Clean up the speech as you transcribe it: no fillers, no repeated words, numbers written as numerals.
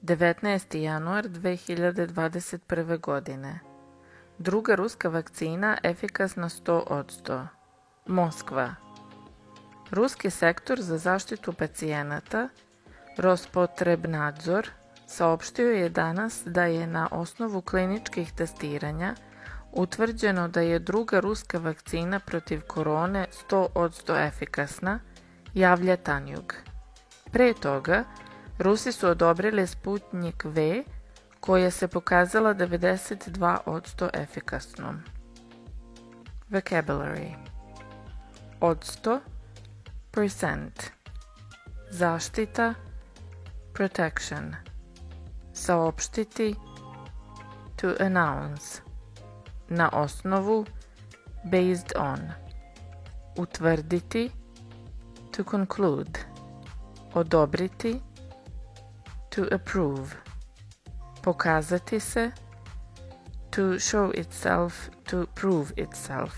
19. januar 2021. godine. Druga ruska vakcina efikasna 100%. Moskva. Ruski sektor za zaštitu pacijenata Rospotrebnadzor saopštio je danas da je na osnovu kliničkih testiranja utvrđeno da je druga ruska vakcina protiv korone 100% efikasna, javlja Tanjug. Pre toga, Rusi su odobrili Sputnik V, koja se pokazala 92% efikasnom. Vocabulary: odsto, percent, zaštita, protection, saopštiti, to announce, na osnovu, based on, utvrditi, to conclude, odobriti, to approve, pokazati se, to show itself, to prove itself.